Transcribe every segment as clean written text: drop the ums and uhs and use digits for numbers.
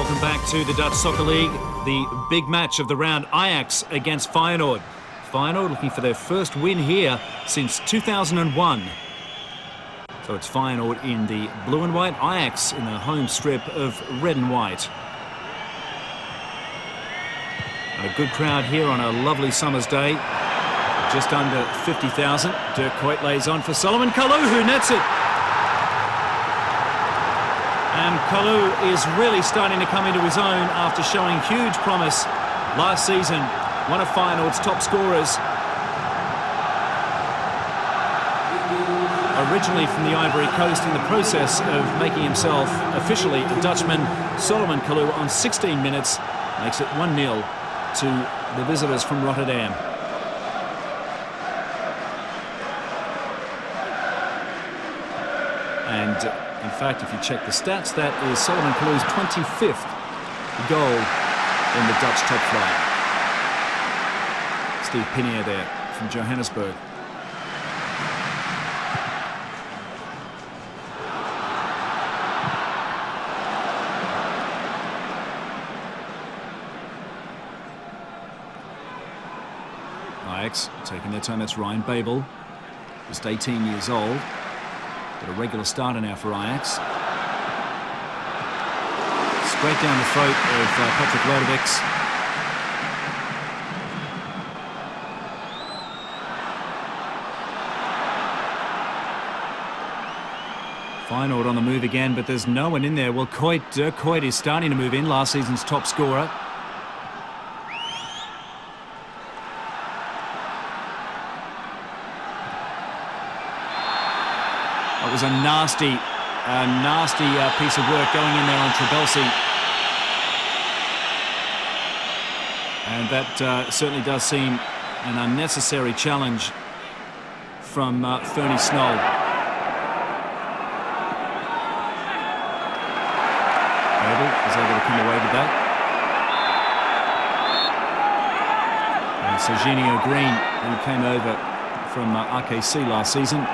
Welcome back to the Dutch Soccer League, the big match of the round, Ajax against Feyenoord. Feyenoord looking for their first win here since 2001. So it's Feyenoord in the blue and white, Ajax in the home strip of red and white. And a good crowd here on a lovely summer's day. Just under 50,000. Dirk Kuyt lays on for Solomon Kalou, who nets it. And Kalou is really starting to come into his own after showing huge promise last season. One of Feyenoord's top scorers. Originally from the Ivory Coast, in the process of making himself officially a Dutchman, Solomon Kalou on 16 minutes makes it 1-0 to the visitors from Rotterdam. And in fact, if you check the stats, that is Solomon Kalou's 25th goal in the Dutch top flight. Steve Pinnier there from Johannesburg. Ajax taking their time. That's Ryan Babel, just 18 years old. Got a regular starter now for Ajax. Straight down the throat of Patrick Lodewijk. Feyenoord on the move again, but there's no one in there. Well, Dirk Kuyt is starting to move in, last season's top scorer. It was a nasty piece of work going in there on Trabelsi. And that certainly does seem an unnecessary challenge from Fernie Snoll. Babel is able to come away with that. And Serginho Green, who came over from RKC last season,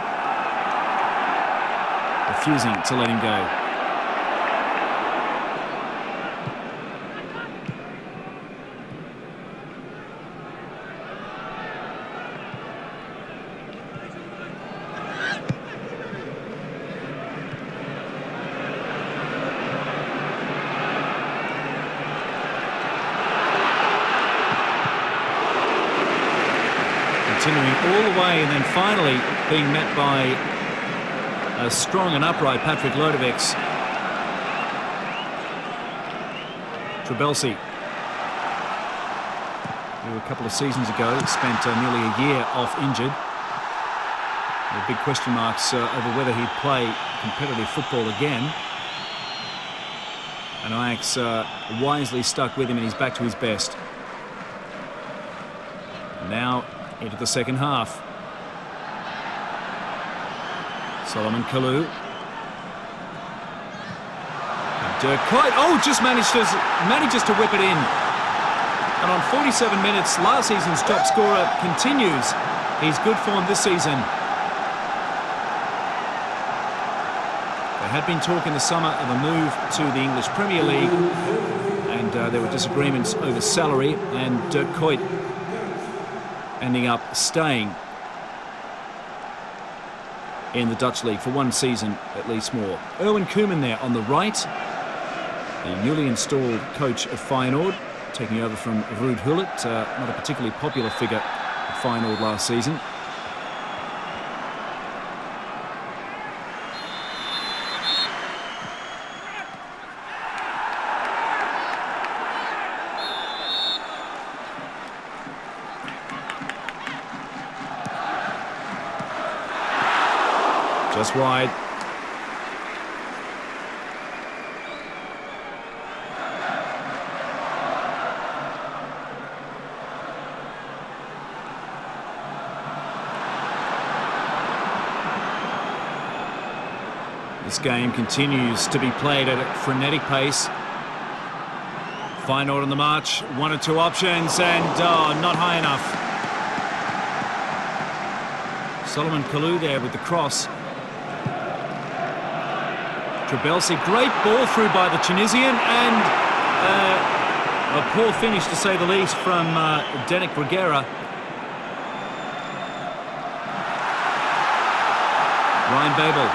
refusing to let him go. Continuing all the way and then finally being met by a strong and upright Patrick Lodewijk. Trabelsi, who a couple of seasons ago spent nearly a year off injured. There are big question marks over whether he'd play competitive football again. And Ajax wisely stuck with him and he's back to his best. Now into the second half. Solomon Kalou. Dirk Kuyt, just manages to whip it in. And on 47 minutes, last season's top scorer continues his good form this season. There had been talk in the summer of a move to the English Premier League, and there were disagreements over salary, and Dirk Kuyt ending up staying in the Dutch League for one season at least more. Erwin Koeman there on the right, the newly installed coach of Feyenoord, taking over from Ruud Gullit, not a particularly popular figure at Feyenoord last season. Just wide. This game continues to be played at a frenetic pace. Feyenoord on the march, one or two options, and not high enough. Solomon Kalou there with the cross. Trabelsi, great ball through by the Tunisian, and a poor finish to say the least from Denik Bruguera. Ryan Babel.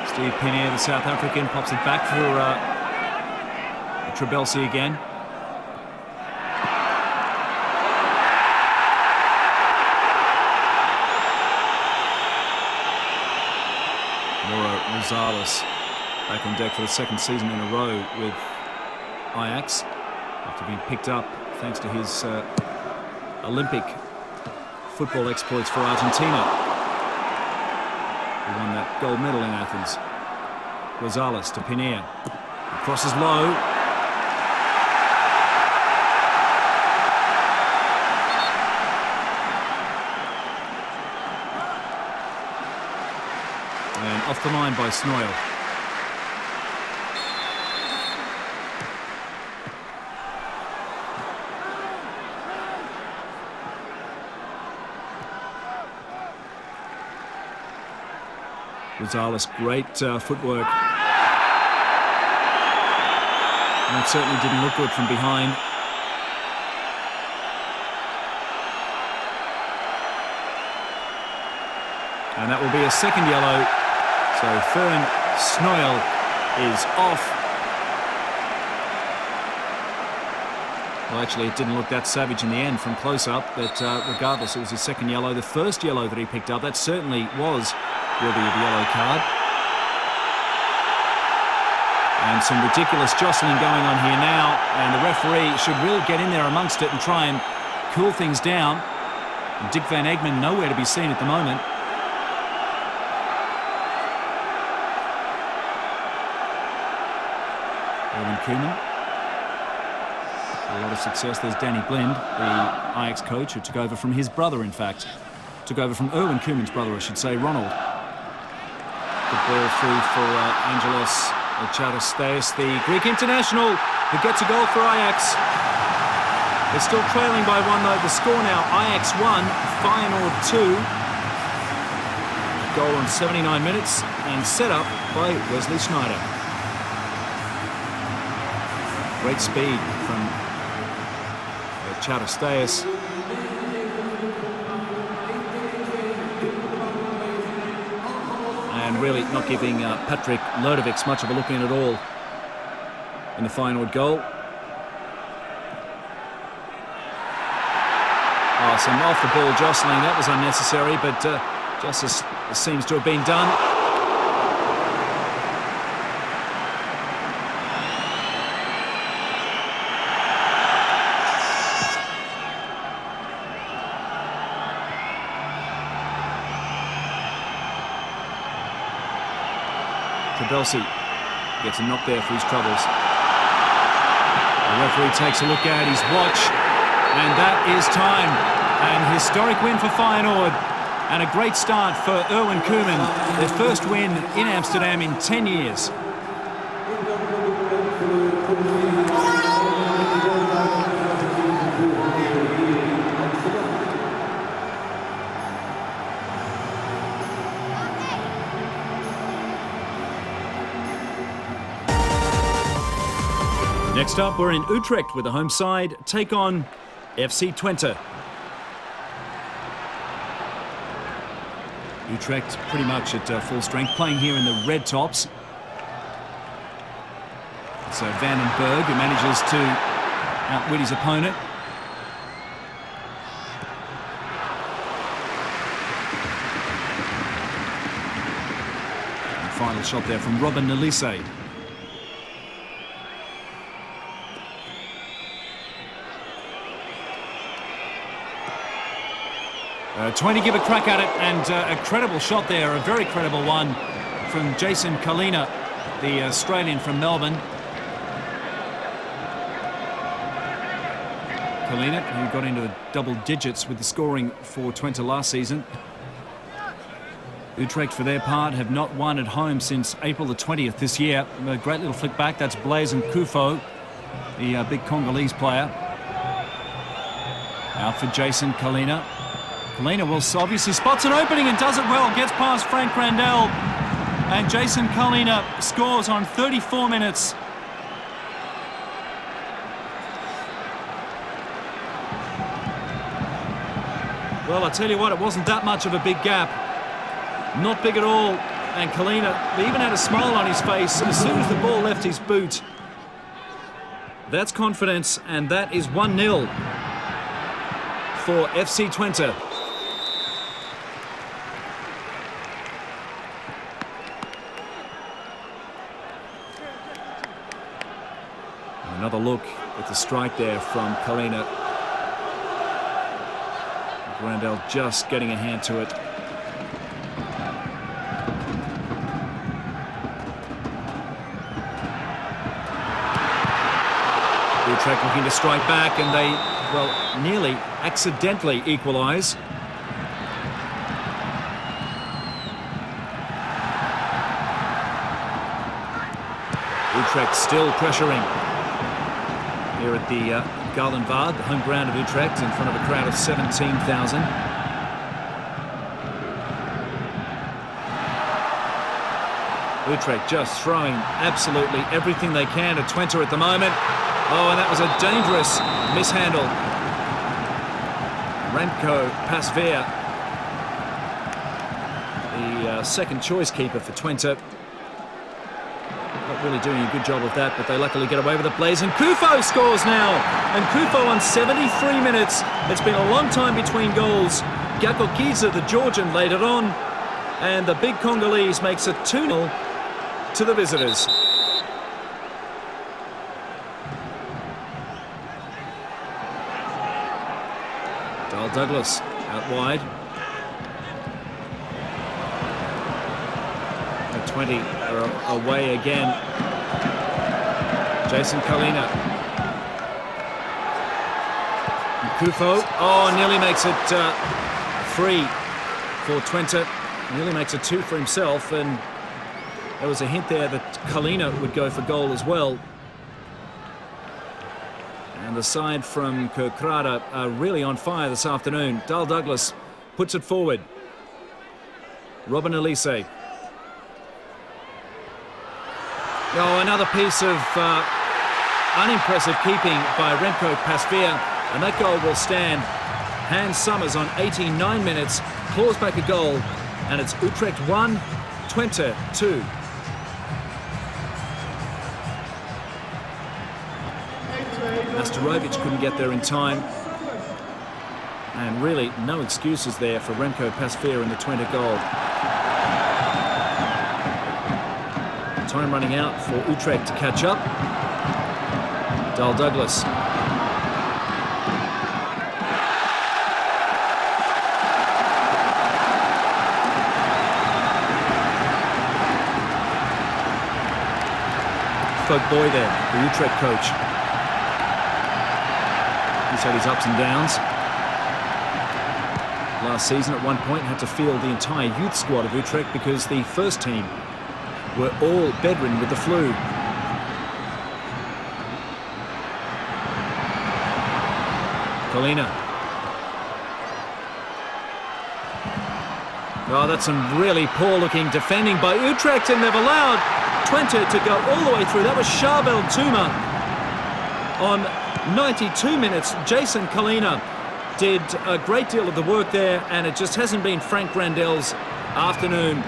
Steve Pinnier, the South African, pops it back for Trabelsi again. Rosales back on deck for the second season in a row with Ajax after being picked up thanks to his Olympic football exploits for Argentina. He won that gold medal in Athens. Rosales to Pinnier. Crosses low. And off the line by Snoyle. Rosales, great footwork. And it certainly didn't look good from behind. And that will be a second yellow. So Fern Snoyle is off. Well, actually, it didn't look that savage in the end from close-up, but regardless, it was his second yellow. The first yellow that he picked up, that certainly was worthy of a yellow card. And some ridiculous jostling going on here now, and the referee should really get in there amongst it and try and cool things down. And Dick Van Egmond nowhere to be seen at the moment. Koeman. A lot of success. There's Danny Blind, the Ajax coach, who took over from his brother, in fact. Took over from Erwin Koeman's brother, I should say, Ronald. Good ball through for Angelos Charisteas, the Greek international, who gets a goal for Ajax. They're still trailing by one, though. The score now, Ajax 1, Feyenoord 2. Goal in 79 minutes and set up by Wesley Sneijder. Great speed from Charisteas. And really not giving Patrick Lodovic much of a look in at all in the Feyenoord goal. Oh, some off-the-ball jostling. That was unnecessary, but justice seems to have been done. Trabelsi gets a knock there for his troubles. The referee takes a look at his watch, and that is time. An historic win for Feyenoord, and a great start for Erwin Koeman. Their first win in Amsterdam in 10 years. Next up, we're in Utrecht with the home side take on FC Twente. Utrecht pretty much at full strength, playing here in the red tops. So Van den Berg, who manages to outwit his opponent. And final shot there from Robin Nalise. Twente give a crack at it, and a credible shot there, a very credible one from Jason Kalina, the Australian from Melbourne. Kalina, who got into the double digits with the scoring for Twente last season. Utrecht, for their part, have not won at home since April the 20th this year. A great little flick back, that's Blaise Nkufo, the big Congolese player. Out for Jason Kalina. Kalina will obviously spots an opening and does it well. Gets past Frank Randell. And Jason Kalina scores on 34 minutes. Well, I tell you what, it wasn't that much of a big gap. Not big at all. And Kalina even had a smile on his face as soon as the ball left his boot. That's confidence, and that is 1-0 for FC Twente. Another look at the strike there from Kalina. Grandel just getting a hand to it. Utrecht looking to strike back, and they, well, nearly accidentally equalise. Utrecht still pressuring here at the Galenvaard, the home ground of Utrecht, in front of a crowd of 17,000. Utrecht just throwing absolutely everything they can at Twente at the moment. Oh, and that was a dangerous mishandle. Remco Pasveer, the second choice keeper for Twente. Not really doing a good job of that, but they luckily get away with the plays. And Kufo scores now. And Kufo on 73 minutes. It's been a long time between goals. Gakokiza, the Georgian, laid it on. And the big Congolese makes it 2-0 to the visitors. Douglas out wide. The 20 are away again. Jason Kalina. Kufo. Oh, nearly makes it 3 for Twente. Nearly makes it 2 for himself, and there was a hint there that Kalina would go for goal as well. And the side from Kerkrade are really on fire this afternoon. Dal Douglas puts it forward. Robin Elise. Oh, another piece of unimpressive keeping by Remco Pasveer, and that goal will stand. Hans Summers on 89 minutes claws back a goal, and it's Utrecht 1, Twente 2. Nastorovic couldn't get there in time, and really no excuses there for Remco Pasveer in the Twente goal. Time running out for Utrecht to catch up. Dal Douglas. Folk Boy there, the Utrecht coach. He's had his ups and downs. Last season at one point had to field the entire youth squad of Utrecht because the first team were all bedridden with the flu. Kalina. Oh, that's some really poor-looking defending by Utrecht, and they've allowed Twente to go all the way through. That was Charbel Touma on 92 minutes. Jason Kalina did a great deal of the work there, and it just hasn't been Frank Grandel's afternoon.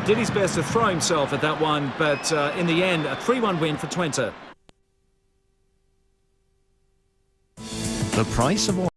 Did his best to throw himself at that one, but in the end, a 3-1 win for Twente. The price of oil.